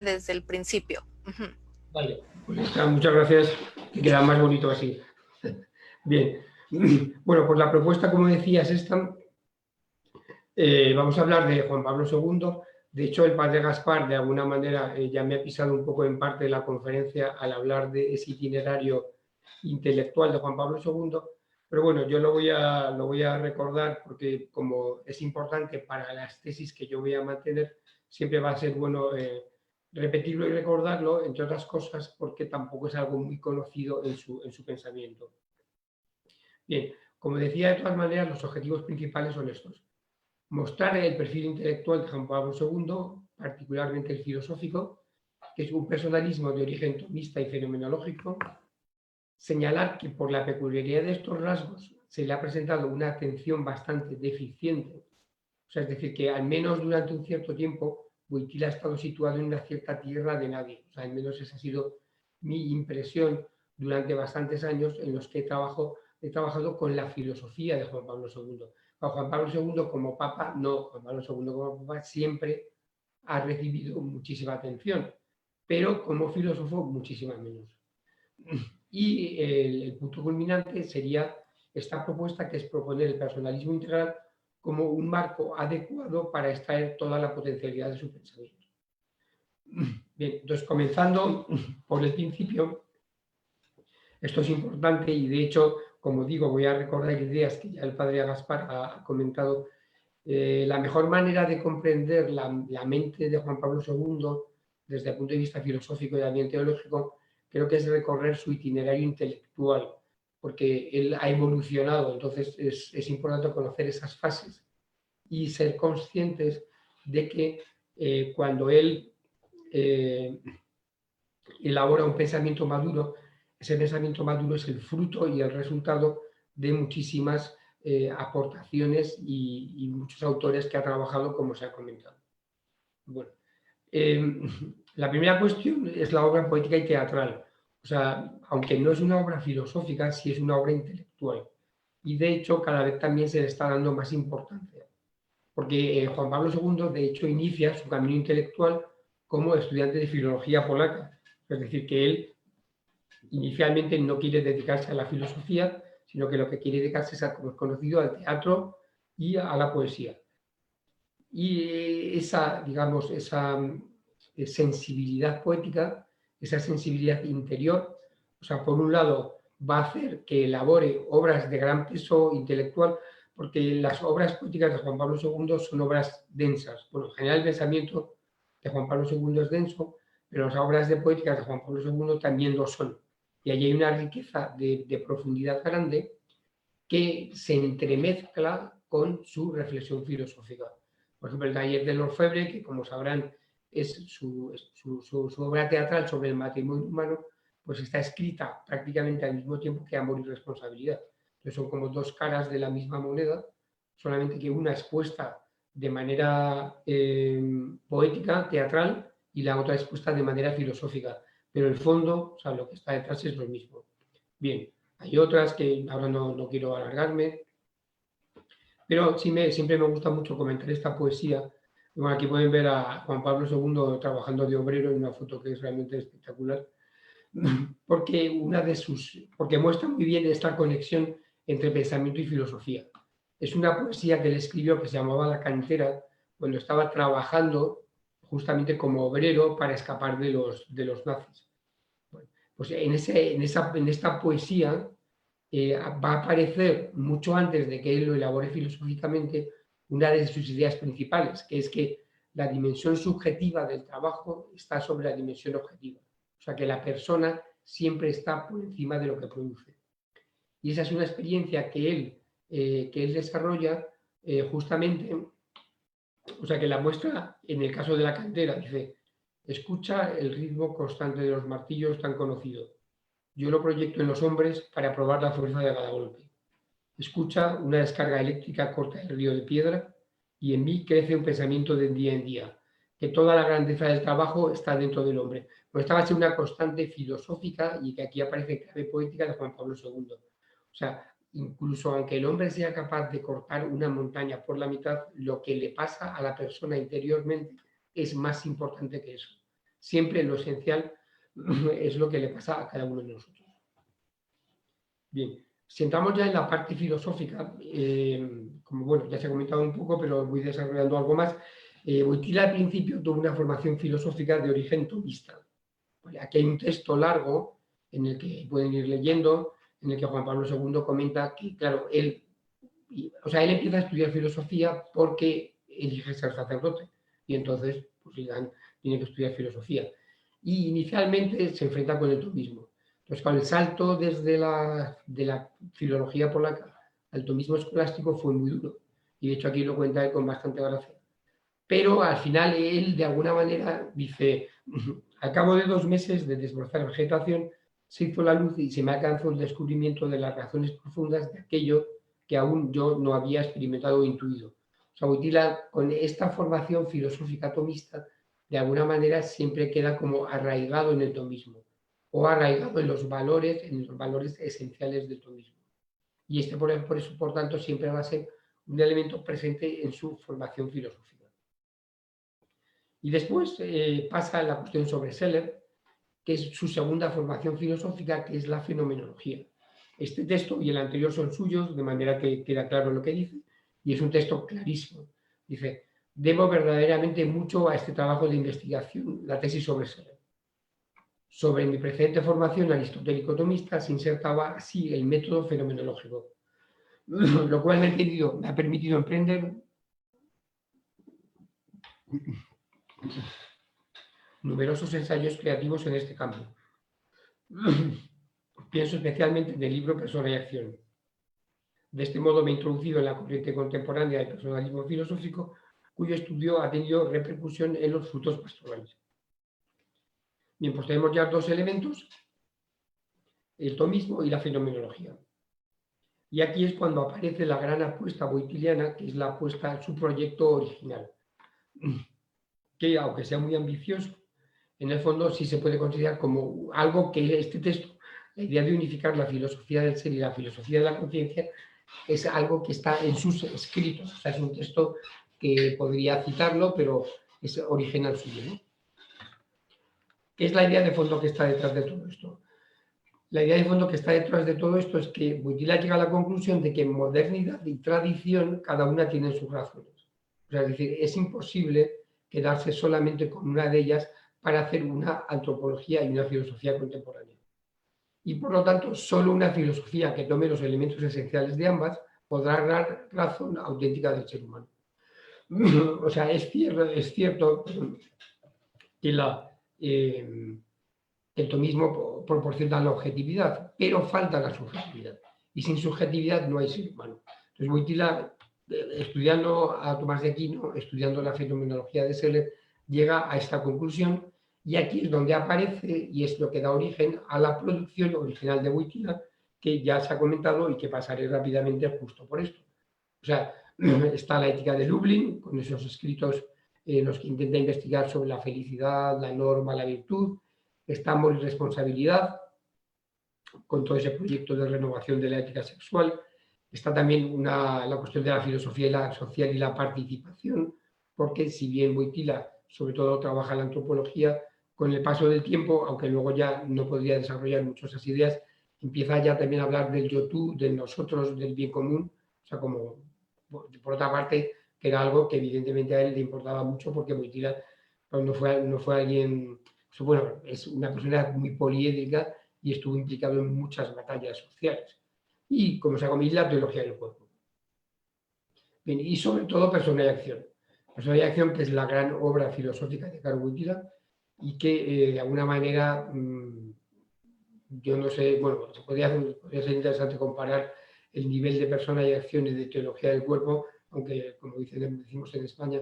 desde el principio. Vale, pues está, muchas gracias, que queda más bonito así. Bien, bueno, pues la propuesta, como decía, es esta. Vamos a hablar de Juan Pablo II. De hecho, el padre Gaspar, de alguna manera, ya me ha pisado un poco en parte de la conferencia al hablar de ese itinerario intelectual de Juan Pablo II, pero bueno, yo lo voy a recordar porque como es importante para las tesis que yo voy a mantener, siempre va a ser bueno repetirlo y recordarlo, entre otras cosas, porque tampoco es algo muy conocido en su pensamiento. Bien, como decía, de todas maneras, los objetivos principales son estos. Mostrar el perfil intelectual de Juan Pablo II, particularmente el filosófico, que es un personalismo de origen tomista y fenomenológico. Señalar que por la peculiaridad de estos rasgos se le ha presentado una atención bastante deficiente, o sea, es decir, que al menos durante un cierto tiempo Wojtyla ha estado situado en una cierta tierra de nadie, o sea, al menos esa ha sido mi impresión durante bastantes años en los que he trabajado con la filosofía de Juan Pablo II. Juan Pablo II como Papa, no, Juan Pablo II como Papa siempre ha recibido muchísima atención, pero como filósofo muchísima menos. Y el punto culminante sería esta propuesta, que es proponer el personalismo integral como un marco adecuado para extraer toda la potencialidad de su pensamiento. Bien, entonces comenzando por el principio, esto es importante y de hecho, como digo, voy a recordar ideas que ya el padre Gaspar ha comentado. La mejor manera de comprender la mente de Juan Pablo II desde el punto de vista filosófico y también teológico, creo que es recorrer su itinerario intelectual, porque él ha evolucionado, entonces es importante conocer esas fases y ser conscientes de que cuando él elabora un pensamiento maduro, ese pensamiento maduro es el fruto y el resultado de muchísimas aportaciones y muchos autores que ha trabajado, como se ha comentado. Bueno, la primera cuestión es la obra poética y teatral. O sea, aunque no es una obra filosófica, sí es una obra intelectual. Y de hecho, cada vez también se le está dando más importancia. Porque Juan Pablo II, de hecho, inicia su camino intelectual como estudiante de filología polaca. Es decir, que él inicialmente no quiere dedicarse a la filosofía, sino que lo que quiere dedicarse es, como es conocido, al teatro y a la poesía. Y esa, digamos, esa sensibilidad poética, esa sensibilidad interior, o sea, por un lado va a hacer que elabore obras de gran peso intelectual, porque las obras poéticas de Juan Pablo II son obras densas. Bueno, en general el pensamiento de Juan Pablo II es denso, pero las obras de poéticas de Juan Pablo II también lo son. Y allí hay una riqueza de profundidad grande que se entremezcla con su reflexión filosófica. Por ejemplo, el taller de Lorfebre, que como sabrán es su obra teatral sobre el matrimonio humano, pues está escrita prácticamente al mismo tiempo que Amor y Responsabilidad. Entonces son como dos caras de la misma moneda, solamente que una es puesta de manera poética, teatral, y la otra es puesta de manera filosófica. Pero el fondo, o sea, lo que está detrás es lo mismo. Bien, hay otras que ahora no quiero alargarme, pero siempre me gusta mucho comentar esta poesía. Bueno, aquí pueden ver a Juan Pablo II trabajando de obrero en una foto que es realmente espectacular, porque muestra muy bien esta conexión entre pensamiento y filosofía. Es una poesía que él escribió que se llamaba La cantera, cuando estaba trabajando justamente como obrero para escapar de los nazis. Bueno, pues en esta poesía va a aparecer mucho antes de que él lo elabore filosóficamente una de sus ideas principales, que es que la dimensión subjetiva del trabajo está sobre la dimensión objetiva. O sea, que la persona siempre está por encima de lo que produce. Y esa es una experiencia que él desarrolla justamente, o sea, que la muestra en el caso de la cantera. Dice, escucha el ritmo constante de los martillos tan conocido. Yo lo proyecto en los hombres para probar la fuerza de cada golpe. Escucha una descarga eléctrica corta el río de piedra y en mí crece un pensamiento de día en día, que toda la grandeza del trabajo está dentro del hombre. Pues esta va a ser una constante filosófica y que aquí aparece en clave poética de Juan Pablo II. O sea, incluso aunque el hombre sea capaz de cortar una montaña por la mitad, lo que le pasa a la persona interiormente es más importante que eso. siempre lo esencial es lo que le pasa a cada uno de nosotros. Bien, si entramos ya en la parte filosófica, como bueno, ya se ha comentado un poco, pero voy desarrollando algo más. Wojtyla al principio tuvo una formación filosófica de origen tomista. Vale, aquí hay un texto largo en el que pueden ir leyendo, en el que Juan Pablo II comenta que, claro, él empieza a estudiar filosofía porque elige ser sacerdote y entonces pues, tiene que estudiar filosofía. Y inicialmente se enfrenta con el tomismo. Entonces, con el salto desde de la filología polaca al tomismo escolástico fue muy duro. Y de hecho aquí lo cuenta él con bastante gracia. Pero al final él, de alguna manera, dice, al cabo de 2 meses de desbrozar vegetación, se hizo la luz y se me alcanzó el descubrimiento de las razones profundas de aquello que aún yo no había experimentado o intuido. O sea, Wojtyla, con esta formación filosófica tomista, de alguna manera siempre queda como arraigado en el tomismo o arraigado en los valores esenciales del tomismo. Y este, por eso, por tanto, siempre va a ser un elemento presente en su formación filosófica. Y después pasa la cuestión sobre Seller, que es su segunda formación filosófica, que es la fenomenología. Este texto y el anterior son suyos, de manera que queda claro lo que dice, y es un texto clarísimo. Dice, debo verdaderamente mucho a este trabajo de investigación, la tesis sobre Seller. Sobre mi precedente formación aristotélico-tomista se insertaba así el método fenomenológico, lo cual me ha permitido emprender numerosos ensayos creativos en este campo. Pienso especialmente en el libro Persona y Acción. De este modo me he introducido en la corriente contemporánea del personalismo filosófico, cuyo estudio ha tenido repercusión en los frutos pastorales. Bien, pues tenemos ya 2 elementos, el tomismo y la fenomenología. Y aquí es cuando aparece la gran apuesta wojtyliana, que es la apuesta a su proyecto original, que aunque sea muy ambicioso, en el fondo sí se puede considerar como algo que este texto, la idea de unificar la filosofía del ser y la filosofía de la conciencia, es algo que está en sus escritos. O sea, es un texto que podría citarlo, pero es original suyo, ¿no? ¿Qué es la idea de fondo que está detrás de todo esto? La idea de fondo que está detrás de todo esto es que Wojtyla llega a la conclusión de que modernidad y tradición cada una tienen sus razones. O sea, es decir, es imposible quedarse solamente con una de ellas para hacer una antropología y una filosofía contemporánea. Y por lo tanto, solo una filosofía que tome los elementos esenciales de ambas podrá dar razón auténtica del ser humano. O sea, es cierto que el tomismo proporciona la objetividad, pero falta la subjetividad. Y sin subjetividad no hay ser humano. Entonces, Wojtyla, estudiando a Tomás de Aquino, estudiando la fenomenología de Seller, llega a esta conclusión, y aquí es donde aparece, y es lo que da origen a la producción original de Wojtyla, que ya se ha comentado y que pasaré rápidamente justo por esto. O sea, está la ética de Lublin, con esos escritos en los que intenta investigar sobre la felicidad, la norma, la virtud. Está Amor y Responsabilidad, con todo ese proyecto de renovación de la ética sexual. Está también la cuestión de la filosofía y la social y la participación, porque si bien Wojtyla sobre todo trabaja la antropología, con el paso del tiempo, aunque luego ya no podría desarrollar mucho esas ideas, empieza ya también a hablar del yo-tú, del nosotros, del bien común, o sea, como por otra parte, que era algo que evidentemente a él le importaba mucho, porque Wojtyla pues, no fue alguien, pues, bueno, es una persona muy poliédrica y estuvo implicado en muchas batallas sociales. Y, como se llama, la teología del cuerpo. Bien, y sobre todo Persona y Acción. Persona y Acción, que es la gran obra filosófica de Karl Wojtyla y que de alguna manera, yo no sé, bueno, podría ser interesante comparar el nivel de Persona y Acción y de teología del cuerpo, aunque, como decimos en España,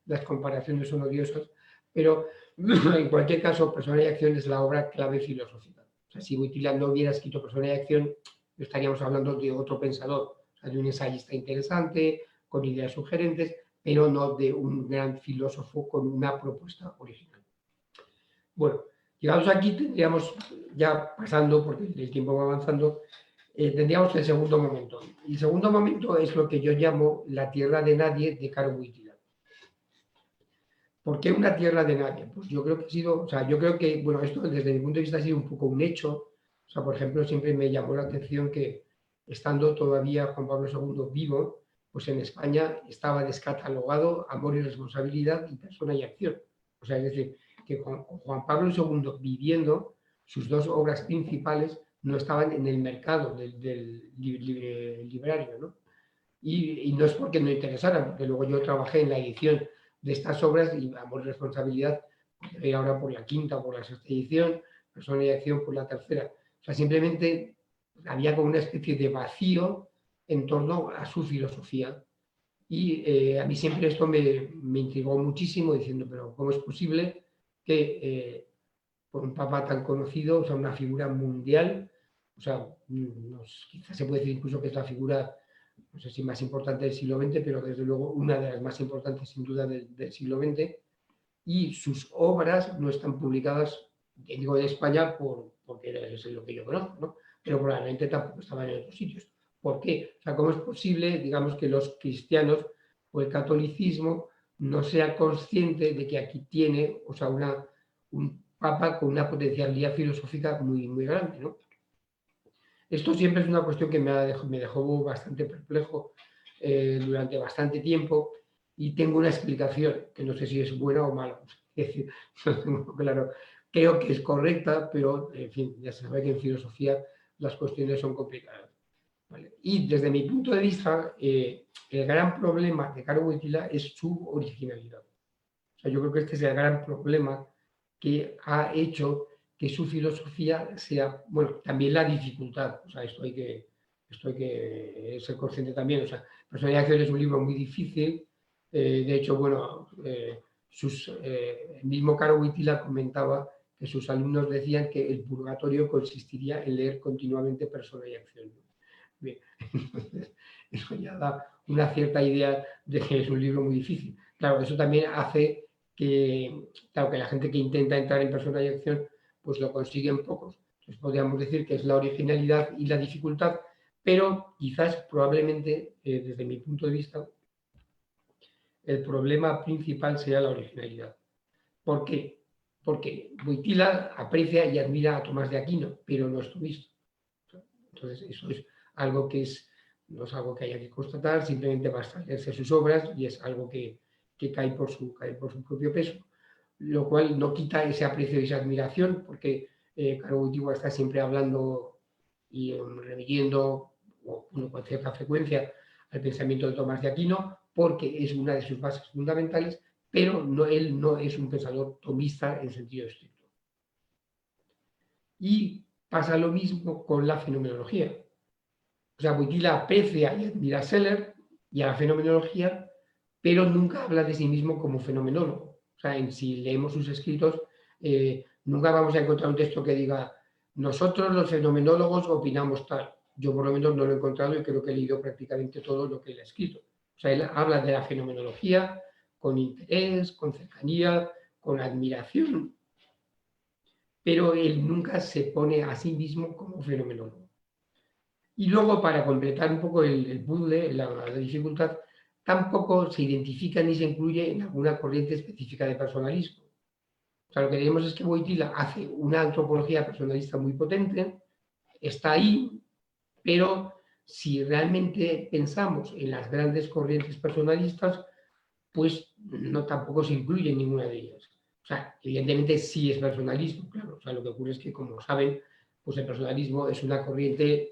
las comparaciones son odiosas, pero en cualquier caso, Persona y Acción es la obra clave filosófica. O sea, si Wojtyla no hubiera escrito Persona y Acción, estaríamos hablando de otro pensador, o sea, de un ensayista interesante, con ideas sugerentes, pero no de un gran filósofo con una propuesta original. Bueno, llegados aquí tendríamos, ya pasando, porque el tiempo va avanzando, tendríamos el segundo momento. Y el segundo momento es lo que yo llamo la tierra de nadie de Karl Wojtyla. ¿Por qué una tierra de nadie? Pues yo creo que ha sido, o sea, yo creo que, bueno, esto desde mi punto de vista ha sido un poco un hecho. O sea, por ejemplo, siempre me llamó la atención que estando todavía Juan Pablo II vivo, pues en España estaba descatalogado amor y responsabilidad y persona y acción. O sea, es decir, que con Juan Pablo II viviendo, sus dos obras principales no estaban en el mercado del librario, ¿no? Y no es porque no interesaran, porque luego yo trabajé en la edición de estas obras y Amor y Responsabilidad, y ahora por la quinta o por la sexta edición, Persona y Acción por la tercera. O sea, simplemente había como una especie de vacío en torno a su filosofía. Y a mí siempre esto me intrigó muchísimo, diciendo, pero ¿cómo es posible que por un papa tan conocido, o sea, una figura mundial, o sea, quizás se puede decir incluso que es la figura, no sé si más importante del siglo XX, pero desde luego una de las más importantes sin duda del siglo XX, y sus obras no están publicadas, digo, en España porque es lo que yo conozco, ¿no? Pero probablemente tampoco estaban en otros sitios. ¿Por qué? O sea, ¿cómo es posible, digamos, que los cristianos o el catolicismo no sea consciente de que aquí tiene, o sea, un papa con una potencialidad filosófica muy, muy grande, ¿no? Esto siempre es una cuestión que me dejó bastante perplejo durante bastante tiempo y tengo una explicación, que no sé si es buena o mala. Es decir, no tengo claro. Creo que es correcta, pero en fin, ya se sabe que en filosofía las cuestiones son complicadas. ¿Vale? Y desde mi punto de vista, el gran problema de Caro Wojtyla es su originalidad. O sea, yo creo que este es el gran problema que ha hecho que su filosofía sea, bueno, también la dificultad, o sea, esto hay que ser consciente también, o sea, Personalidad y Acción es un libro muy difícil, de hecho, bueno, el mismo Caro Wojtyla comentaba que sus alumnos decían que el purgatorio consistiría en leer continuamente Persona y Acción. Bien, entonces, eso ya da una cierta idea de que es un libro muy difícil. Claro, eso también hace claro, que la gente que intenta entrar en Persona y Acción, pues lo consiguen pocos. Entonces podríamos decir que es la originalidad y la dificultad, pero quizás probablemente, desde mi punto de vista, el problema principal sea la originalidad. ¿Por qué? Porque Wojtyla aprecia y admira a Tomás de Aquino, pero no es tomista. Entonces, eso es algo que no es algo que haya que constatar, simplemente basta leerse sus obras y es algo que cae por su propio peso, lo cual no quita ese aprecio y esa admiración, porque Caro Wojtyla está siempre hablando y remitiendo con cierta frecuencia al pensamiento de Tomás de Aquino, porque es una de sus bases fundamentales, pero él no es un pensador tomista en sentido estricto. Y pasa lo mismo con la fenomenología. O sea, Wojtyla aprecia y admira a Seller y a la fenomenología, pero nunca habla de sí mismo como fenomenólogo. O sea, si leemos sus escritos, nunca vamos a encontrar un texto que diga, nosotros los fenomenólogos opinamos tal. Yo por lo menos no lo he encontrado y creo que he leído prácticamente todo lo que él ha escrito. O sea, él habla de la fenomenología con interés, con cercanía, con admiración, pero él nunca se pone a sí mismo como fenomenólogo. Y luego, para completar un poco el puzzle, la dificultad, tampoco se identifica ni se incluye en alguna corriente específica de personalismo. O sea, lo que tenemos es que Wojtyla hace una antropología personalista muy potente, está ahí, pero si realmente pensamos en las grandes corrientes personalistas, pues no tampoco se incluye en ninguna de ellas. O sea, evidentemente sí es personalismo, claro. O sea, lo que ocurre es que, como saben, pues el personalismo es una corriente,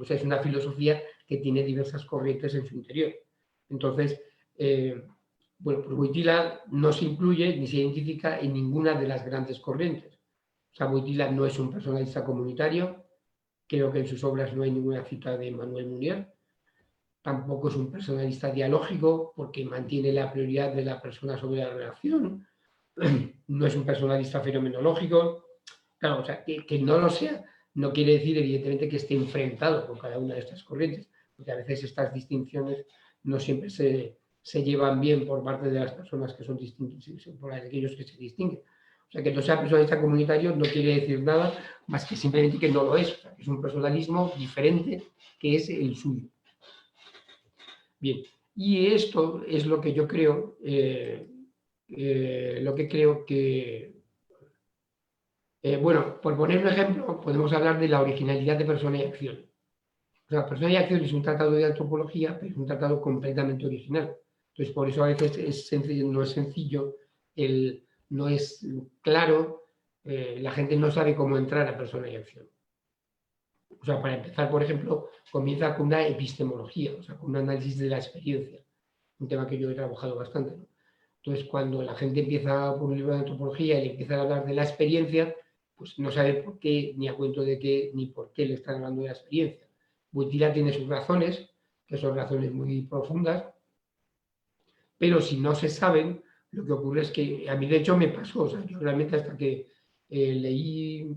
o sea, es una filosofía que tiene diversas corrientes en su interior. Entonces, bueno, pues Wojtyla no se incluye ni se identifica en ninguna de las grandes corrientes. O sea, Wojtyla no es un personalista comunitario, creo que en sus obras no hay ninguna cita de Manuel Munier, tampoco es un personalista dialógico porque mantiene la prioridad de la persona sobre la relación, no es un personalista fenomenológico, claro, o sea, que no lo sea, no quiere decir evidentemente que esté enfrentado con cada una de estas corrientes, porque a veces estas distinciones no siempre se llevan bien por parte de las personas que son distintas, por aquellos que se distinguen. O sea, que no sea personalista comunitario no quiere decir nada más que simplemente que no lo es, o sea, que es un personalismo diferente que es el suyo. Bien, y esto es lo que yo creo lo que creo que... bueno, por poner un ejemplo, podemos hablar de la originalidad de Persona y Acción. O sea, Persona y Acción es un tratado de antropología, pero es un tratado completamente original. Entonces, por eso a veces no es sencillo, no es claro, la gente no sabe cómo entrar a Persona y Acción. O sea, para empezar, por ejemplo, comienza con una epistemología, o sea, con un análisis de la experiencia, un tema que yo he trabajado bastante, ¿no? Entonces, cuando la gente empieza por un libro de antropología y empieza a hablar de la experiencia, pues no sabe por qué, ni a cuento de qué, ni por qué le están hablando de la experiencia. Wojtyla tiene sus razones, que son razones muy profundas, pero si no se saben, lo que ocurre es que a mí de hecho me pasó, o sea, yo realmente hasta que leí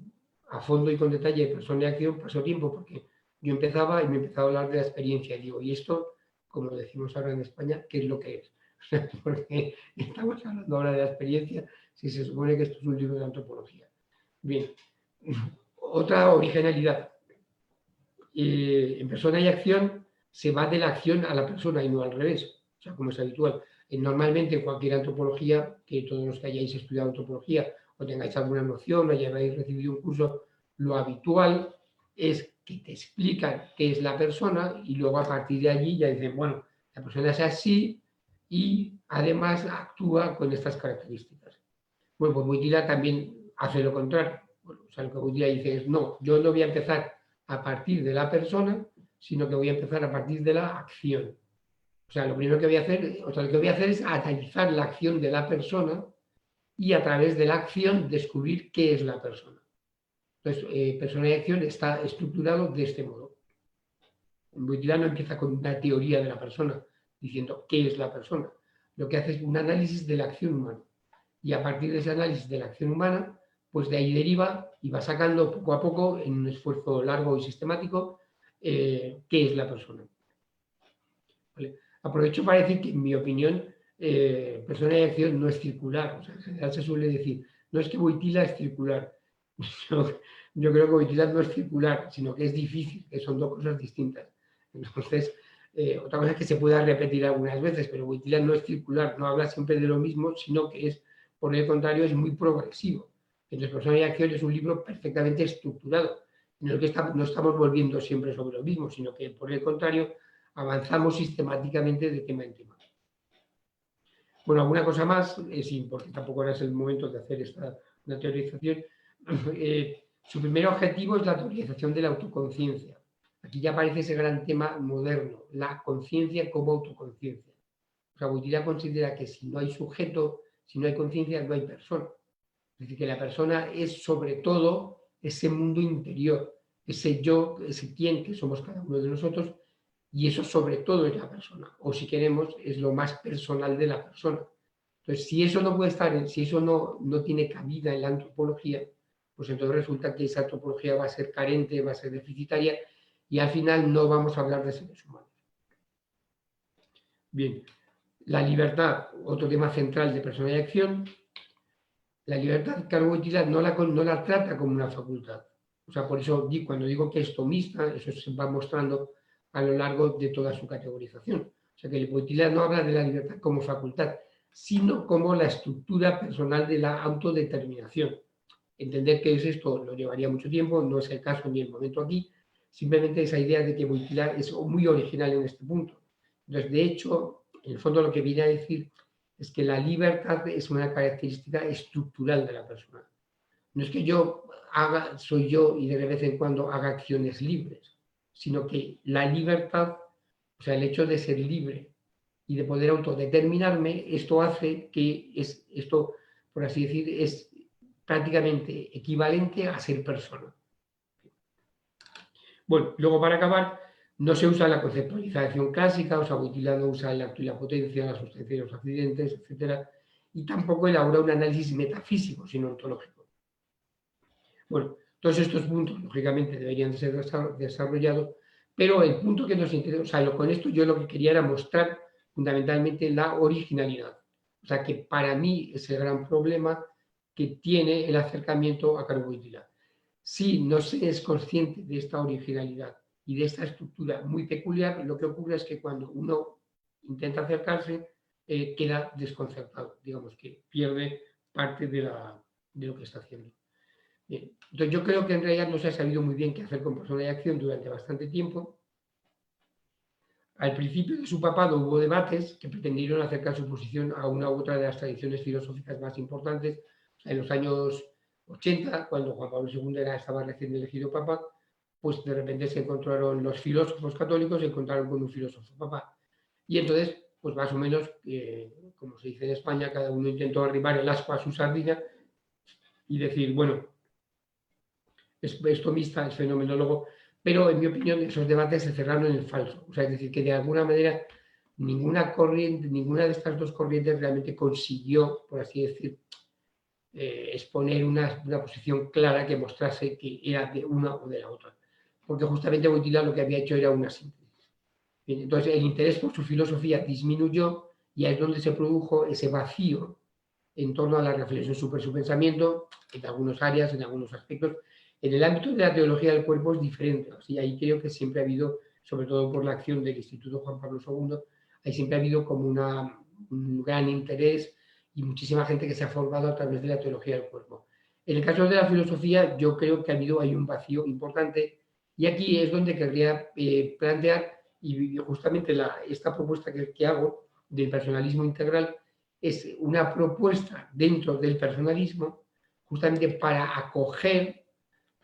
a fondo y con detalle Persona y Acción pasó tiempo, porque yo empezaba y me empezaba a hablar de la experiencia y digo, ¿y esto, como decimos ahora en España, qué es lo que es? Porque estamos hablando ahora de la experiencia si se supone que esto es un libro de antropología. Bien, otra originalidad. En Persona y Acción se va de la acción a la persona y no al revés, o sea, como es habitual. Normalmente en cualquier antropología, que todos los que hayáis estudiado antropología o tengáis alguna noción o hayáis recibido un curso, lo habitual es que te explican qué es la persona y luego a partir de allí ya dicen, bueno, la persona es así y además actúa con estas características. Bueno, pues Wojtyla también hace lo contrario. Bueno, o sea, lo que Wojtyla dice es, no, yo no voy a empezar a partir de la persona, sino que voy a empezar a partir de la acción. O sea, lo primero que voy a hacer, o sea, lo que voy a hacer es analizar la acción de la persona y a través de la acción descubrir qué es la persona. Entonces, Persona y Acción está estructurado de este modo. Wojtyla no empieza con una teoría de la persona, diciendo qué es la persona. Lo que hace es un análisis de la acción humana. Y a partir de ese análisis de la acción humana, pues de ahí deriva y va sacando poco a poco, en un esfuerzo largo y sistemático, qué es la persona. ¿Vale? Aprovecho para decir que, en mi opinión, Persona y Acción no es circular. O sea, en general se suele decir, no es que Wojtyla es circular. Yo creo que Wojtyla no es circular, sino que es difícil, que son dos cosas distintas. Entonces, otra cosa es que se pueda repetir algunas veces, pero Wojtyla no es circular, no habla siempre de lo mismo, sino que es, por el contrario, es muy progresivo. Entonces, Persona y Acción es un libro perfectamente estructurado, en el que no estamos volviendo siempre sobre lo mismo, sino que, por el contrario, avanzamos sistemáticamente de tema en tema. Bueno, alguna cosa más, porque tampoco ahora es el momento de hacer una teorización. Su primer objetivo es la teorización de la autoconciencia. Aquí ya aparece ese gran tema moderno, la conciencia como autoconciencia. O sea, Wojtyla considera que si no hay sujeto, si no hay conciencia, no hay persona. Es decir, que la persona es sobre todo ese mundo interior, ese yo, ese quién que somos cada uno de nosotros, y eso sobre todo es la persona, o si queremos, es lo más personal de la persona. Entonces, si eso no puede estar, si eso no tiene cabida en la antropología, pues entonces resulta que esa antropología va a ser carente, va a ser deficitaria, y al final no vamos a hablar de seres humanos. Bien, la libertad, otro tema central de Persona y Acción. La libertad, Wojtyla no la trata como una facultad. O sea, por eso cuando digo que es tomista, eso se va mostrando a lo largo de toda su categorización. O sea, que Wojtyla no habla de la libertad como facultad, sino como la estructura personal de la autodeterminación. Entender qué es esto lo llevaría mucho tiempo, no es el caso ni el momento aquí, simplemente esa idea de que Wojtyla es muy original en este punto. Entonces, de hecho, en el fondo lo que viene a decir es que la libertad es una característica estructural de la persona. No es que yo soy yo y de vez en cuando haga acciones libres, sino que la libertad, o sea, el hecho de ser libre y de poder autodeterminarme, esto hace que esto, por así decir, es prácticamente equivalente a ser persona. Bueno, luego para acabar, no se usa la conceptualización clásica, o sea, Wojtyla no usa el acto y la potencia, la sustancia y los accidentes, etc. Y tampoco elabora un análisis metafísico, sino ontológico. Bueno, todos estos puntos, lógicamente, deberían de ser desarrollados, pero el punto que nos interesa, o sea, con esto yo lo que quería era mostrar fundamentalmente la originalidad. O sea, que para mí es el gran problema que tiene el acercamiento a Wojtyla. Si no se es consciente de esta originalidad y de esta estructura muy peculiar, lo que ocurre es que cuando uno intenta acercarse, queda desconcertado, digamos que pierde parte de lo que está haciendo. Bien. Entonces yo creo que en realidad no se ha sabido muy bien qué hacer con persona de acción durante bastante tiempo. Al principio de su papado hubo debates que pretendieron acercar su posición a una u otra de las tradiciones filosóficas más importantes. En los años 80, cuando Juan Pablo II estaba recién elegido papa, pues de repente se encontraron los filósofos católicos, se encontraron con un filósofo papa. Y entonces, pues más o menos, como se dice en España, cada uno intentó arribar el asco a su sardina y decir, bueno, es tomista, es fenomenólogo, pero en mi opinión esos debates se cerraron en el falso. O sea, es decir, que de alguna manera ninguna corriente, ninguna de estas dos corrientes realmente consiguió, por así decir, exponer una posición clara que mostrase que era de una o de la otra. Porque justamente Wojtyla lo que había hecho era una síntesis. Bien, entonces el interés por su filosofía disminuyó y ahí es donde se produjo ese vacío en torno a la reflexión sobre su pensamiento, en algunas áreas, en algunos aspectos. En el ámbito de la teología del cuerpo es diferente. O sea, ahí creo que siempre ha habido, sobre todo por la acción del Instituto Juan Pablo II, ahí siempre ha habido como un gran interés y muchísima gente que se ha formado a través de la teología del cuerpo. En el caso de la filosofía, yo creo que hay un vacío importante y aquí es donde querría plantear, y justamente esta propuesta que hago del personalismo integral, es una propuesta dentro del personalismo justamente para acoger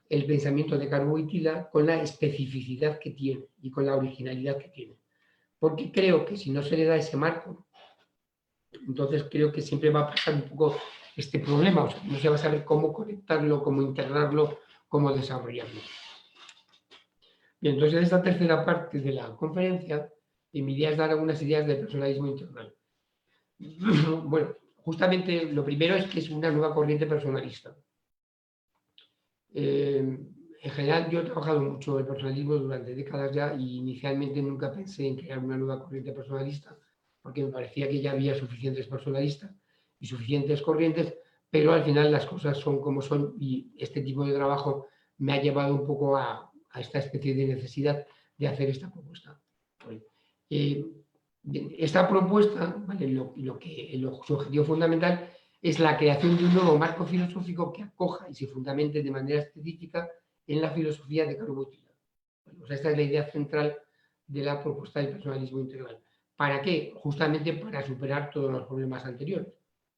el pensamiento de Karl Wojtyla con la especificidad que tiene y con la originalidad que tiene. Porque creo que si no se le da ese marco, entonces creo que siempre va a pasar un poco este problema, o sea, no se va a saber cómo conectarlo, cómo integrarlo, cómo desarrollarlo. Bien, entonces en esta tercera parte de la conferencia, mi idea es dar algunas ideas del personalismo integral. Bueno, justamente lo primero es que es una nueva corriente personalista. En general, yo he trabajado mucho el personalismo durante décadas ya y inicialmente nunca pensé en crear una nueva corriente personalista porque me parecía que ya había suficientes personalistas y suficientes corrientes, pero al final las cosas son como son y este tipo de trabajo me ha llevado un poco a esta especie de necesidad de hacer esta propuesta. Esta propuesta, ¿vale? Su objetivo fundamental es la creación de un nuevo marco filosófico que acoja y se fundamente de manera específica en la filosofía de Karl Wojtyla. Bueno, pues esta es la idea central de la propuesta del personalismo integral. ¿Para qué? Justamente para superar todos los problemas anteriores.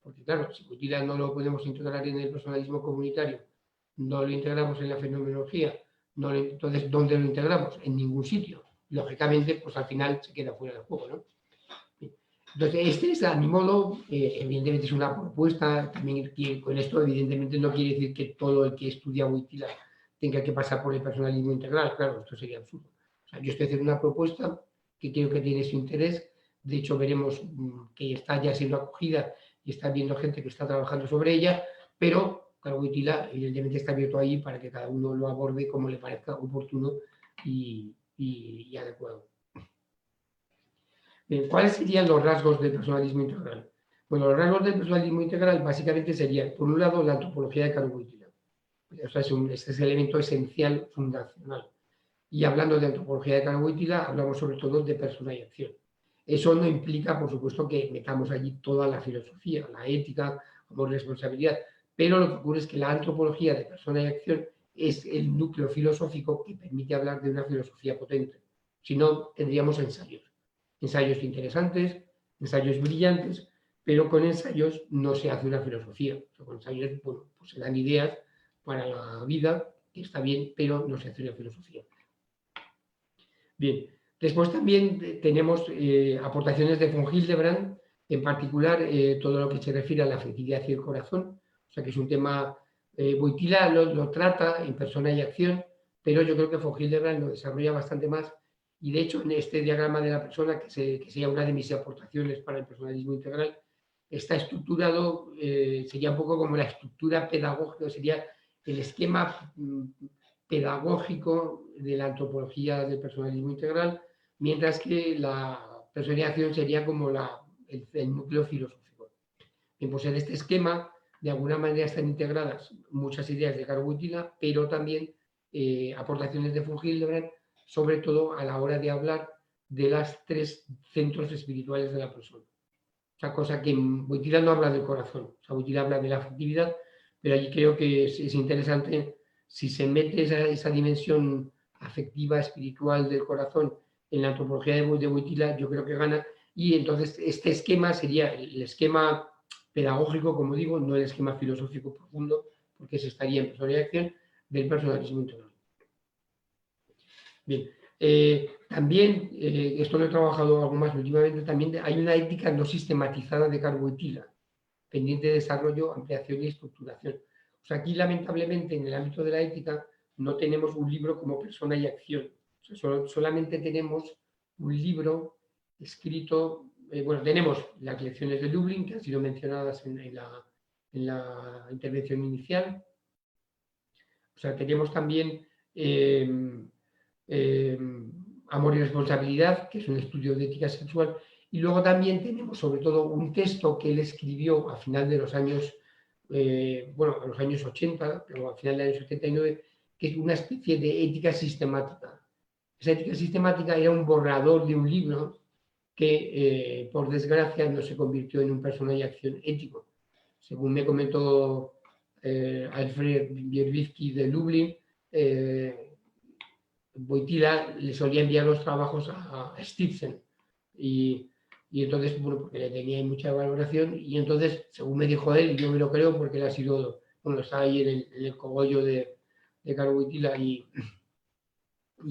Porque claro, si Wojtyla no lo podemos integrar en el personalismo comunitario, no lo integramos en la fenomenología, entonces ¿dónde lo integramos? En ningún sitio. Lógicamente, pues al final se queda fuera del juego, ¿no? Entonces, este es, a mi modo, evidentemente es una propuesta, también con esto evidentemente no quiere decir que todo el que estudia Wojtyla tenga que pasar por el personalismo integral, claro, esto sería absurdo. O sea, yo estoy haciendo una propuesta que creo que tiene su interés, de hecho veremos que está ya siendo acogida y está viendo gente que está trabajando sobre ella, pero claro, Wojtyla evidentemente está abierto ahí para que cada uno lo aborde como le parezca oportuno y adecuado. Bien, ¿cuáles serían los rasgos del personalismo integral? Bueno, los rasgos del personalismo integral básicamente serían, por un lado, la antropología de Karl Wojtyla. O sea, este es el elemento esencial, fundacional. Y hablando de antropología de Karl Wojtyla, hablamos sobre todo de persona y acción. Eso no implica, por supuesto, que metamos allí toda la filosofía, la ética, como responsabilidad, pero lo que ocurre es que la antropología de persona y acción es el núcleo filosófico que permite hablar de una filosofía potente. Si no, tendríamos ensayos. Ensayos interesantes, ensayos brillantes, pero con ensayos no se hace una filosofía. O sea, con ensayos, bueno, pues se dan ideas para la vida, que está bien, pero no se hace una filosofía. Bien, después también tenemos aportaciones de von Hildebrand, en particular todo lo que se refiere a la afectividad y el corazón, o sea que es un tema, Wojtyla lo trata en persona y acción, pero yo creo que von Hildebrand lo desarrolla bastante más y de hecho en este diagrama de la persona, que sería una de mis aportaciones para el personalismo integral, está estructurado, sería un poco como la estructura pedagógica, sería el esquema pedagógico de la antropología del personalismo integral, mientras que la personalización sería como el núcleo filosófico. Bien, pues en este esquema, de alguna manera están integradas muchas ideas de Karl Wojtyla, pero también aportaciones de von Hildebrand, sobre todo a la hora de hablar de los tres centros espirituales de la persona. Otra cosa que Wojtyla no habla del corazón, o sea, Wojtyla habla de la afectividad, pero allí creo que es interesante si se mete esa dimensión afectiva, espiritual del corazón en la antropología de Wojtyla, yo creo que gana. Y entonces este esquema sería el esquema pedagógico, como digo, no el esquema filosófico profundo, porque se estaría en persona y acción del personalismo integral. Bien, también, esto lo he trabajado algo más últimamente, también hay una ética no sistematizada de Karl Wojtyla, pendiente de desarrollo, ampliación y estructuración. O sea, aquí lamentablemente en el ámbito de la ética no tenemos un libro como persona y acción. O sea, solamente tenemos un libro escrito, bueno, tenemos las lecciones de Lublin, que han sido mencionadas en la intervención inicial. O sea, tenemos también Amor y responsabilidad, que es un estudio de ética sexual, y luego también tenemos sobre todo un texto que él escribió a final de los años, bueno, a los años 80, pero a final de los años 79, que es una especie de ética sistemática. Esa ética sistemática era un borrador de un libro que, por desgracia, no se convirtió en un personaje de acción ético. Según me comentó Alfred Bierwicki de Lublin, Wojtyla le solía enviar los trabajos a Stibsen y entonces, bueno, porque le tenía mucha valoración y entonces, según me dijo él, y yo me lo creo porque él ha sido, bueno, está ahí en el cogollo de Karl Wojtyla y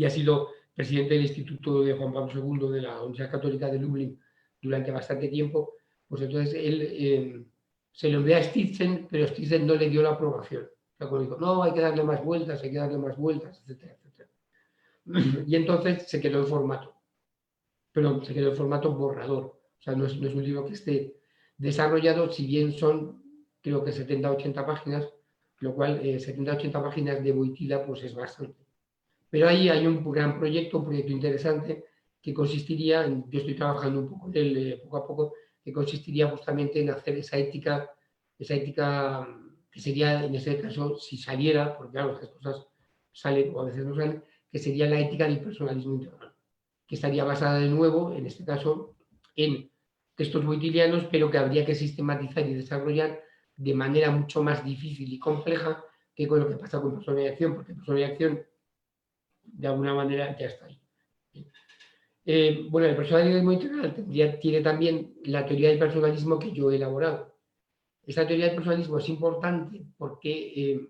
ha sido presidente del Instituto de Juan Pablo II de la Universidad Católica de Lublin durante bastante tiempo, pues entonces él se lo envió a Stibsen, pero Stibsen no le dio la aprobación. O sea, cuando dijo, no, hay que darle más vueltas, hay que darle más vueltas, etcétera, etcétera. Y entonces se quedó en formato, pero se quedó en formato borrador. O sea, no es un libro que esté desarrollado, si bien son, creo que 70-80 páginas, lo cual 70-80 páginas de Wojtyla pues es bastante. Pero ahí hay un gran proyecto, un proyecto interesante, que consistiría, yo estoy trabajando un poco en él poco a poco, que consistiría justamente en hacer esa ética que sería, en ese caso, si saliera, porque claro, estas cosas salen o a veces no salen, que sería la ética del personalismo integral, que estaría basada de nuevo, en este caso, en textos wojtylianos, pero que habría que sistematizar y desarrollar de manera mucho más difícil y compleja que con lo que pasa con persona y acción, porque persona y acción de alguna manera ya está ahí. Bueno, el personalismo integral tiene también la teoría del personalismo que yo he elaborado. Esta teoría del personalismo es importante porque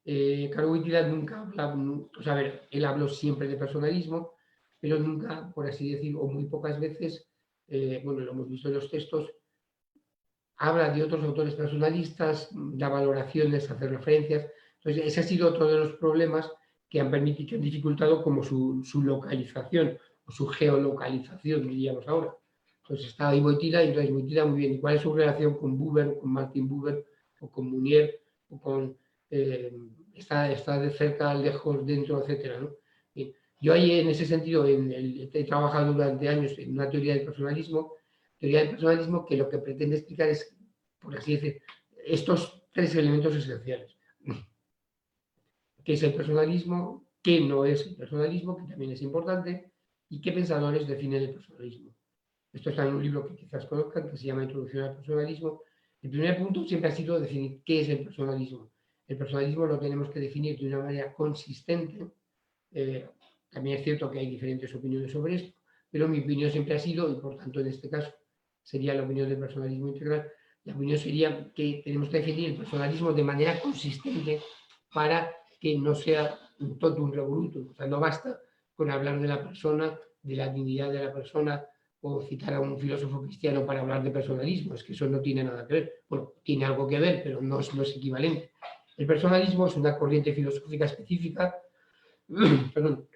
Karl Wojtyla nunca habla, o sea, a ver, él habló siempre de personalismo, pero nunca, por así decir, o muy pocas veces, bueno, lo hemos visto en los textos, habla de otros autores personalistas, da valoraciones, hace referencias. Entonces, ese ha sido otro de los problemas que han permitido, que han dificultado como su localización o su geolocalización, diríamos ahora. Entonces está ahí Wojtyla y entonces Wojtyla muy bien. ¿Y cuál es su relación con Buber, con Martin Buber o con Munier o con está de cerca, lejos, dentro, etcétera, ¿no? Yo ahí en ese sentido he trabajado durante años en una teoría del personalismo que lo que pretende explicar es, por así decir, estos tres elementos esenciales. ¿Qué es el personalismo? ¿Qué no es el personalismo? Que también es importante. ¿Y qué pensadores definen el personalismo? Esto está en un libro que quizás conozcan, que se llama Introducción al personalismo. El primer punto siempre ha sido definir qué es el personalismo. El personalismo lo tenemos que definir de una manera consistente. También es cierto que hay diferentes opiniones sobre esto, pero mi opinión siempre ha sido, y por tanto en este caso sería la opinión del personalismo integral, la opinión sería que tenemos que definir el personalismo de manera consistente para que no sea un totum revolutum. O sea, no basta con hablar de la persona, de la dignidad de la persona, o citar a un filósofo cristiano para hablar de personalismo, es que eso no tiene nada que ver. Bueno, tiene algo que ver, pero no es equivalente. El personalismo es una corriente filosófica específica, perdón,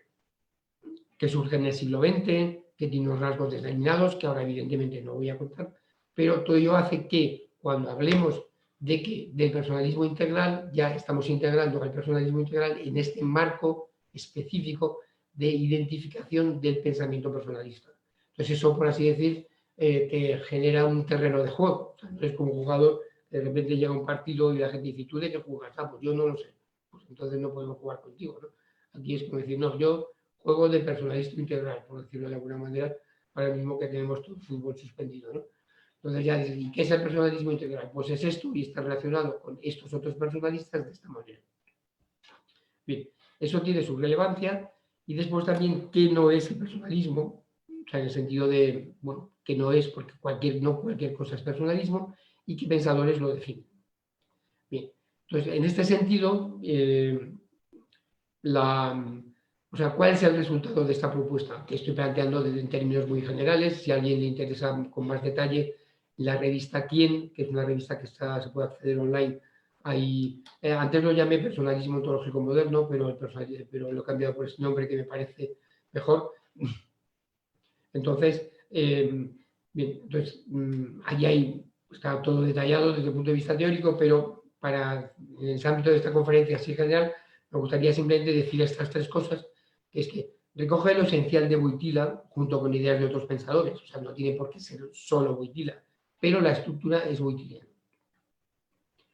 que surge en el siglo XX, que tiene unos rasgos determinados, que ahora evidentemente no voy a contar, pero todo ello hace que cuando hablemos del personalismo integral, ya estamos integrando al personalismo integral en este marco específico de identificación del pensamiento personalista. Entonces eso, por así decir, te genera un terreno de juego. O sea, entonces, como jugador, de repente llega un partido y la gente dice, ¿tú de qué juegas? Ah, pues yo no lo sé. Pues entonces no podemos jugar contigo, ¿no? Aquí es como decir, no, yo juego de personalismo integral, por decirlo de alguna manera, ahora mismo que tenemos todo el fútbol suspendido, ¿no? Entonces ya, ¿y qué es el personalismo integral? Pues es esto y está relacionado con estos otros personalistas de esta manera. Bien, eso tiene su relevancia y después también qué no es el personalismo, o sea, en el sentido de, bueno, que no es porque no cualquier cosa es personalismo y qué pensadores lo definen. Bien, entonces en este sentido, o sea, ¿cuál es el resultado de esta propuesta? Que estoy planteando en términos muy generales. Si a alguien le interesa con más detalle, la revista Quién, que es una revista que se puede acceder online. Ahí, antes lo llamé personalismo ontológico moderno, pero lo he cambiado por ese nombre que me parece mejor. Entonces, bien, entonces allí está todo detallado desde el punto de vista teórico, pero en el ámbito de esta conferencia así general, me gustaría simplemente decir estas tres cosas, que es que recoge lo esencial de Wojtyla junto con ideas de otros pensadores, o sea, no tiene por qué ser solo Wojtyla, pero la estructura es wojtyliana.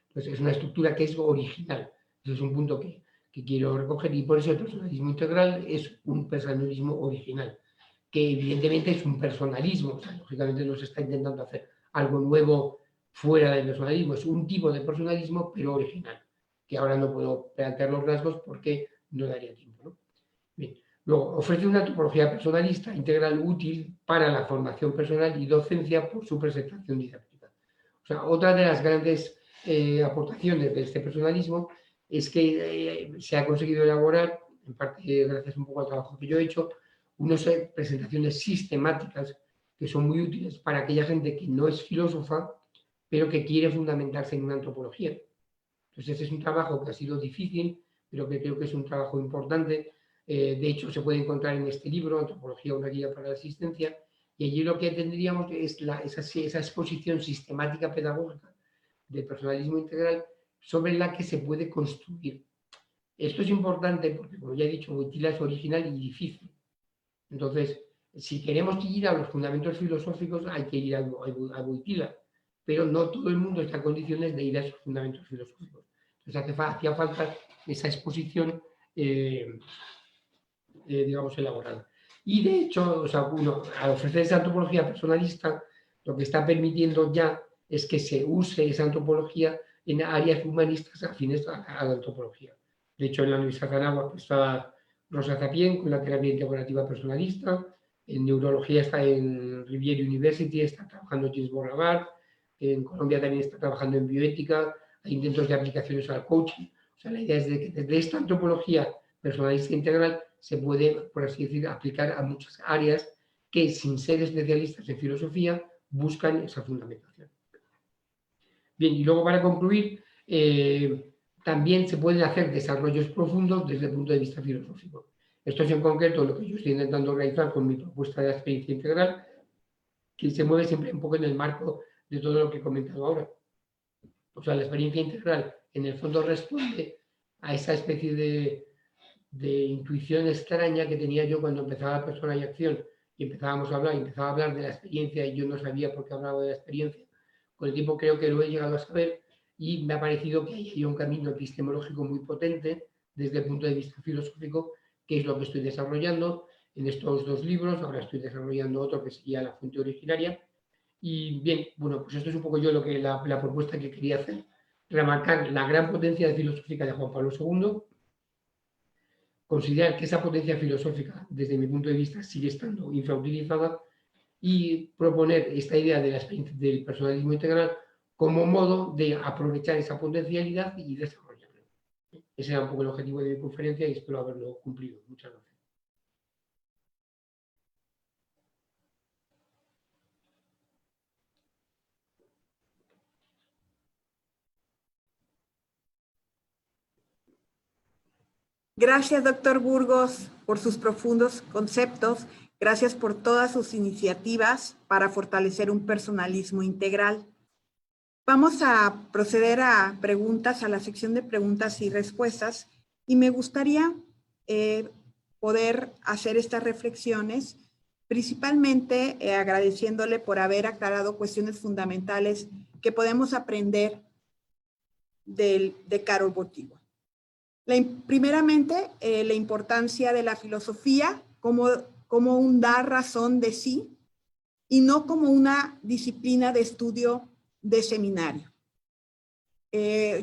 Entonces, es una estructura que es original. Ese es un punto que quiero recoger y por eso el personalismo integral es un personalismo original, que evidentemente es un personalismo, o sea, lógicamente no se está intentando hacer algo nuevo fuera del personalismo, es un tipo de personalismo pero original, que ahora no puedo plantear los rasgos porque no daría tiempo, ¿no? Bien. Luego, ofrece una topología personalista integral útil para la formación personal y docencia por su presentación didáctica. O sea, otra de las grandes aportaciones de este personalismo es que se ha conseguido elaborar, en parte gracias un poco al trabajo que yo he hecho, unas presentaciones sistemáticas que son muy útiles para aquella gente que no es filósofa, pero que quiere fundamentarse en una antropología. Entonces, ese es un trabajo que ha sido difícil, pero que creo que es un trabajo importante. De hecho, se puede encontrar en este libro, Antropología, una guía para la asistencia, y allí lo que tendríamos es esa exposición sistemática pedagógica del personalismo integral sobre la que se puede construir. Esto es importante porque, como ya he dicho, Wojtyla es original y difícil. Entonces, si queremos ir a los fundamentos filosóficos, hay que ir a Wojtyla, pero no todo el mundo está en condiciones de ir a esos fundamentos filosóficos. Entonces, hacía falta esa exposición, digamos, elaborada. Y de hecho, o sea, al ofrecer esa antropología personalista, lo que está permitiendo ya es que se use esa antropología en áreas humanistas afines a la antropología. De hecho, en la Universidad de Anáhuac está Rosa Zapien con la terapia integrativa personalista, en neurología está en Rivier University, está trabajando James Borlavar, en Colombia también está trabajando en bioética, hay intentos de aplicaciones al coaching. O sea, la idea es de que desde esta antropología personalista integral se puede, por así decir, aplicar a muchas áreas que, sin ser especialistas en filosofía, buscan esa fundamentación. Bien, y luego para concluir, también se pueden hacer desarrollos profundos desde el punto de vista filosófico. Esto es en concreto lo que yo estoy intentando realizar con mi propuesta de la experiencia integral, que se mueve siempre un poco en el marco de todo lo que he comentado ahora. O sea, la experiencia integral en el fondo responde a esa especie de intuición extraña que tenía yo cuando empezaba la persona y acción y empezaba a hablar de la experiencia y yo no sabía por qué hablaba de la experiencia. Con el tiempo creo que lo he llegado a saber y me ha parecido que hay un camino epistemológico muy potente desde el punto de vista filosófico, que es lo que estoy desarrollando en estos dos libros. Ahora estoy desarrollando otro que sería La fuente originaria. Y bien, bueno, pues esto es un poco yo la propuesta que quería hacer, remarcar la gran potencia filosófica de Juan Pablo II, considerar que esa potencia filosófica, desde mi punto de vista, sigue estando infrautilizada y proponer esta idea del personalismo integral como modo de aprovechar esa potencialidad y desarrollarla. Ese era un poco el objetivo de mi conferencia y espero haberlo cumplido. Muchas gracias. Gracias, doctor Burgos, por sus profundos conceptos. Gracias por todas sus iniciativas para fortalecer un personalismo integral. Vamos a proceder a preguntas, a la sección de preguntas y respuestas, y me gustaría poder hacer estas reflexiones, principalmente agradeciéndole por haber aclarado cuestiones fundamentales que podemos aprender de Karol Wojtyła. Primeramente, la importancia de la filosofía como un dar razón de sí y no como una disciplina de estudio de seminario.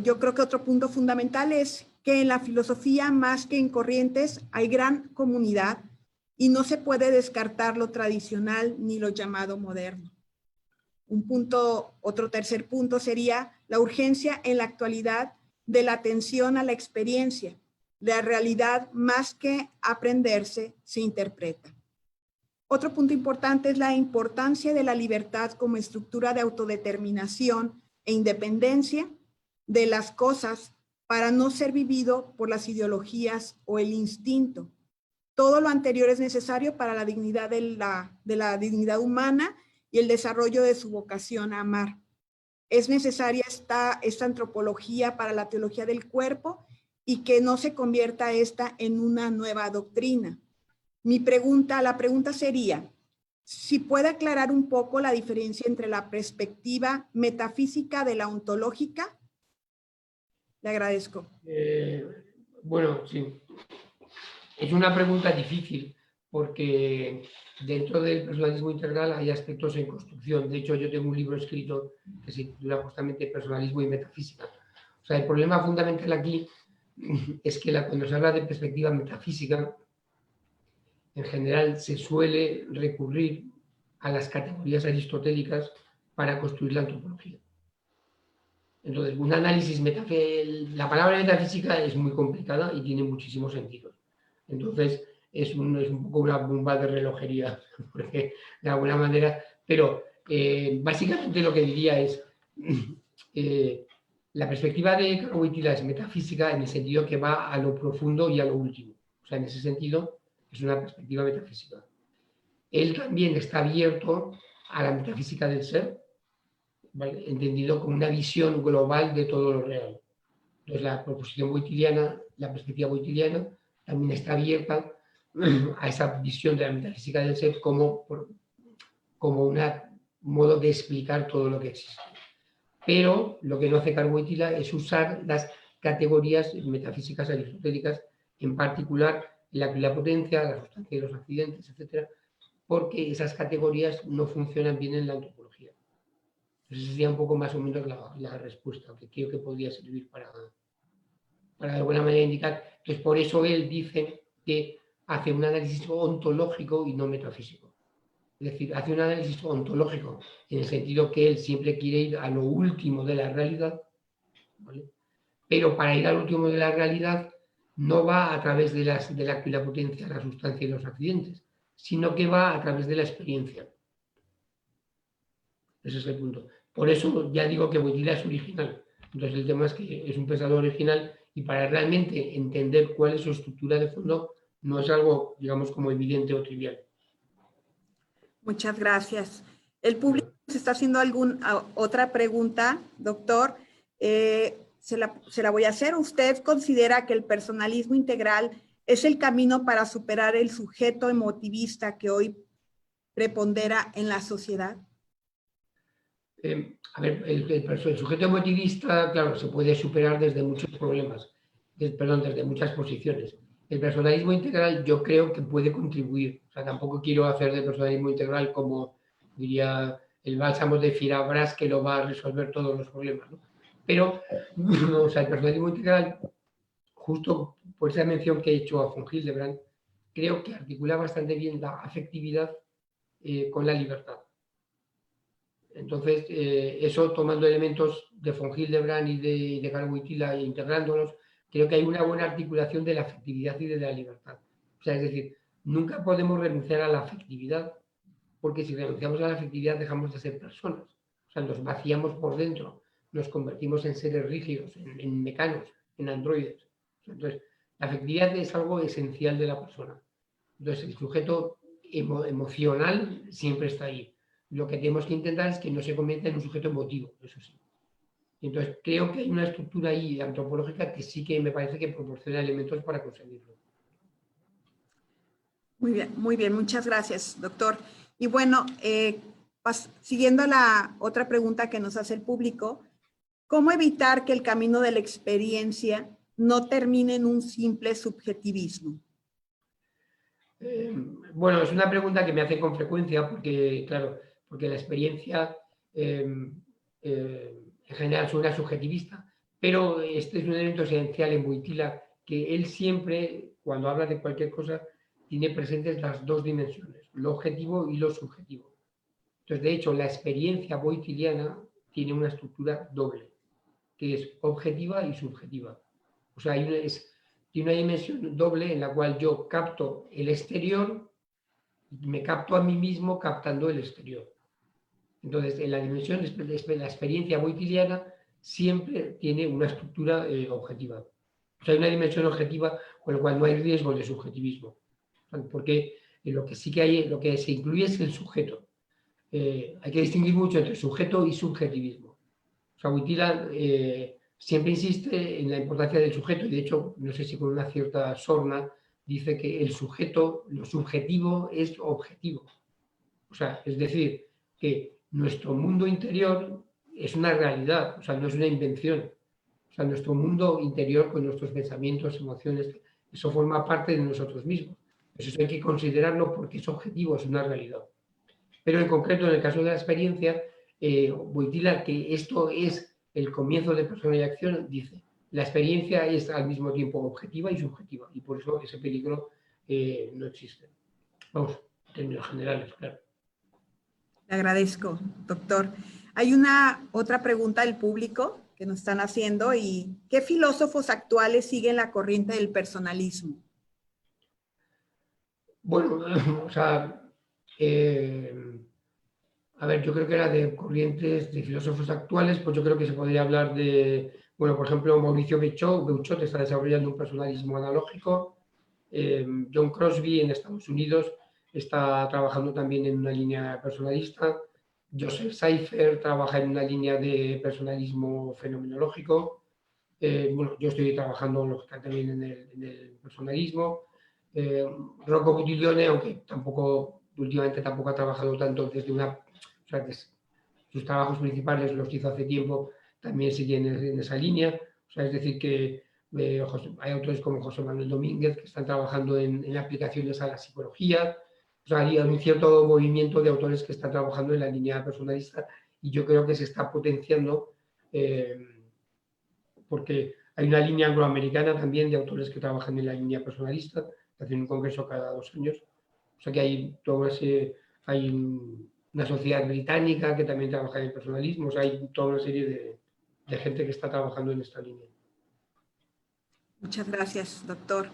Yo creo que otro punto fundamental es que en la filosofía, más que en corrientes, hay gran comunidad y no se puede descartar lo tradicional ni lo llamado moderno. Otro tercer punto sería la urgencia en la actualidad de la atención a la experiencia. La realidad, más que aprenderse, se interpreta. Otro punto importante es la importancia de la libertad como estructura de autodeterminación e independencia de las cosas para no ser vivido por las ideologías o el instinto. Todo lo anterior es necesario para la dignidad de la dignidad humana y el desarrollo de su vocación a amar. Es necesaria esta antropología para la teología del cuerpo y que no se convierta esta en una nueva doctrina. La pregunta sería, si puede aclarar un poco la diferencia entre la perspectiva metafísica de la ontológica. Le agradezco. Bueno, sí. Es una pregunta difícil porque dentro del personalismo integral hay aspectos en construcción. De hecho, yo tengo un libro escrito que se titula justamente Personalismo y Metafísica. O sea, el problema fundamental aquí es que cuando se habla de perspectiva metafísica, en general se suele recurrir a las categorías aristotélicas para construir la antropología. Entonces, un análisis metafísico, la palabra metafísica es muy complicada y tiene muchísimos sentidos. Entonces, es un poco una bomba de relojería, porque de alguna manera, pero básicamente lo que diría es, la perspectiva de Karl Wojtyla es metafísica en el sentido que va a lo profundo y a lo último. O sea, en ese sentido, es una perspectiva metafísica. Él también está abierto a la metafísica del ser, ¿vale? Entendido como una visión global de todo lo real. Entonces, la proposición wojtyliana, la perspectiva wojtyliana, también está abierta a esa visión de la metafísica del ser como un modo de explicar todo lo que existe. Pero lo que no hace Karl Wojtyla es usar las categorías metafísicas aristotélicas, en particular la potencia, la sustancia de los accidentes, etcétera, porque esas categorías no funcionan bien en la antropología. Esa sería un poco más o menos la respuesta, que creo que podría servir para de alguna manera indicar. Entonces, por eso él dice que hace un análisis ontológico y no metafísico. Es decir, hace un análisis ontológico en el sentido que él siempre quiere ir a lo último de la realidad, ¿vale? Pero para ir al último de la realidad no va a través de la potencia, la sustancia y los accidentes, sino que va a través de la experiencia. Ese es el punto. Por eso ya digo que Wojtyla es original. Entonces el tema es que es un pensador original y para realmente entender cuál es su estructura de fondo no es algo, digamos, como evidente o trivial. Muchas gracias. El público se está haciendo otra pregunta, doctor. Se la voy a hacer. ¿Usted considera que el personalismo integral es el camino para superar el sujeto emotivista que hoy prepondera en la sociedad? A ver, el sujeto emotivista, claro, se puede superar desde muchos problemas, desde muchas posiciones. El personalismo integral yo creo que puede contribuir. O sea, tampoco quiero hacer del personalismo integral como, diría, el bálsamo de Fierabras que lo va a resolver todos los problemas, ¿no? Pero, no, o sea, el personalismo integral, justo por esa mención que he hecho a von Hildebrand, creo que articula bastante bien la afectividad con la libertad. Entonces, eso tomando elementos de von Hildebrand y de Karl Wojtyla e integrándolos, creo que hay una buena articulación de la afectividad y de la libertad. O sea, es decir, nunca podemos renunciar a la afectividad, porque si renunciamos a la afectividad dejamos de ser personas. O sea, nos vaciamos por dentro, nos convertimos en seres rígidos, en mecanos, en androides. Entonces, la afectividad es algo esencial de la persona. Entonces, el sujeto emocional siempre está ahí. Lo que tenemos que intentar es que no se convierta en un sujeto emotivo, eso sí. Entonces, creo que hay una estructura ahí antropológica que sí que me parece que proporciona elementos para conseguirlo. Muy bien, muchas gracias, doctor. Y bueno, siguiendo la otra pregunta que nos hace el público, ¿cómo evitar que el camino de la experiencia no termine en un simple subjetivismo? Bueno, es una pregunta que me hacen con frecuencia porque, claro, porque la experiencia en general suena subjetivista, pero este es un elemento esencial en Wojtyła, que él siempre, cuando habla de cualquier cosa, tiene presentes las dos dimensiones, lo objetivo y lo subjetivo. Entonces, de hecho, la experiencia wojtyliana tiene una estructura doble, que es objetiva y subjetiva. O sea, tiene una dimensión doble en la cual yo capto el exterior y me capto a mí mismo captando el exterior. Entonces, en la dimensión de la experiencia wojtyliana siempre tiene una estructura objetiva. O sea, hay una dimensión objetiva con la cual no hay riesgo de subjetivismo. Porque lo que sí que hay, lo que se incluye es el sujeto. Hay que distinguir mucho entre sujeto y subjetivismo. O sea, Wojtyła siempre insiste en la importancia del sujeto y de hecho, no sé si con una cierta sorna, dice que el sujeto, lo subjetivo es objetivo. O sea, es decir, que nuestro mundo interior es una realidad, o sea, no es una invención. O sea, nuestro mundo interior con nuestros pensamientos, emociones, eso forma parte de nosotros mismos. Eso hay que considerarlo porque es objetivo, es una realidad. Pero en concreto, en el caso de la experiencia, Wojtyła, que esto es el comienzo de Persona y Acción, dice, la experiencia es al mismo tiempo objetiva y subjetiva, y por eso ese peligro no existe. Vamos, en términos generales, claro. Le agradezco, doctor. Hay una otra pregunta del público que nos están haciendo y ¿qué filósofos actuales siguen la corriente del personalismo? Bueno, o sea, a ver, yo creo que era de corrientes de filósofos actuales, pues yo creo que se podría hablar de, bueno, por ejemplo, Mauricio Beuchot está desarrollando un personalismo analógico, John Crosby en Estados Unidos está trabajando también en una línea personalista, Joseph Seifer trabaja en una línea de personalismo fenomenológico, bueno, yo estoy trabajando también en el personalismo, Rocco Buttiglione, aunque últimamente tampoco ha trabajado tanto desde una, o sea, sus trabajos principales los hizo hace tiempo, también siguen en esa línea, o sea, es decir que hay autores como José Manuel Domínguez que están trabajando en aplicaciones a la psicología, o sea, hay un cierto movimiento de autores que están trabajando en la línea personalista y yo creo que se está potenciando porque hay una línea angloamericana también de autores que trabajan en la línea personalista, que hacen un congreso cada 2 años. O sea que hay una sociedad británica que también trabaja en el personalismo, o sea, hay toda una serie de gente que está trabajando en esta línea. Muchas gracias, doctor.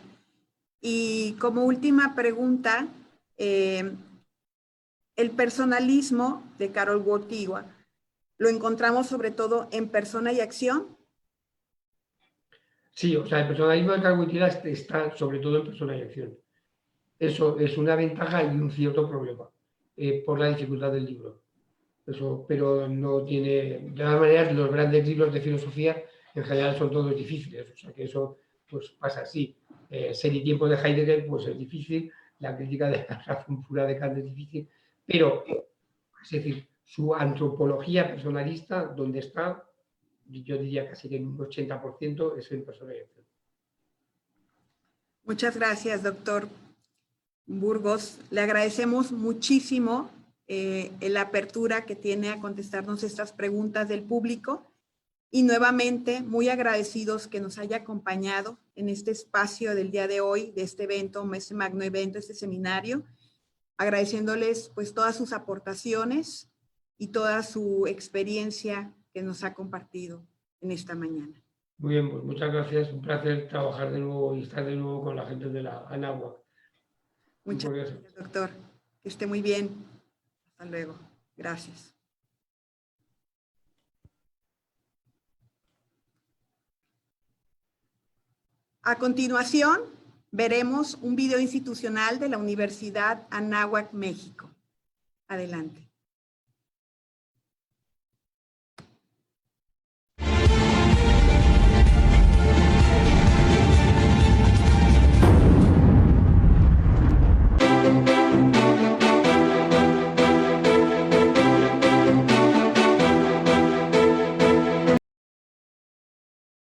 Y como última pregunta, el personalismo de Karol Wojtyła, ¿lo encontramos sobre todo en Persona y Acción? Sí, o sea, el personalismo de Karol Wojtyła está sobre todo en Persona y Acción. Eso es una ventaja y un cierto problema por la dificultad del libro. Eso, pero no tiene, de todas maneras, los grandes libros de filosofía en general son todos difíciles, o sea que eso pues pasa así. Ser y tiempo de Heidegger pues es difícil, la crítica de la razón pura de Kant es difícil, pero es decir, su antropología personalista, donde está, yo diría casi que en un 80% es en Persona y Acción. Muchas gracias, doctor Burgos. Le agradecemos muchísimo la apertura que tiene a contestarnos estas preguntas del público y nuevamente muy agradecidos que nos haya acompañado en este espacio del día de hoy, de este evento, este magno evento, este seminario, agradeciéndoles pues todas sus aportaciones y toda su experiencia que nos ha compartido en esta mañana. Muy bien, pues muchas gracias, un placer trabajar de nuevo y estar de nuevo con la gente de la ANAWAC. Muchas gracias, doctor. Que esté muy bien. Hasta luego. Gracias. A continuación, veremos un video institucional de la Universidad Anáhuac, México. Adelante.